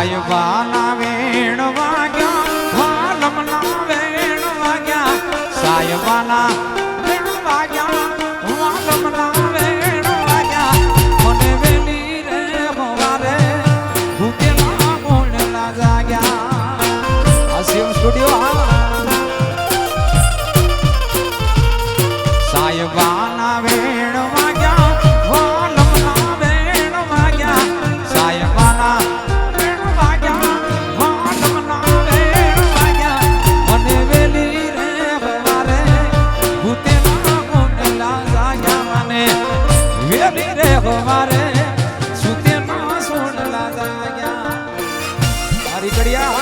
સાયબાના વેણ વાગ્યા વાલમના વેણ વાગ્યા સાયબાના વેણ વાગ્યા વાલમના વેણ વાગ્યા મને વેલી રે મોવારે ભૂતેલા મોણલા જાગ્યા આસિમ સ્ટુડિયો સાયબાના વેણ વાગ્યા વાલમના વેણ વાગ્યા સાયબાના મારે સુતે માં સોડલા જાગ્યા મારી કડિયા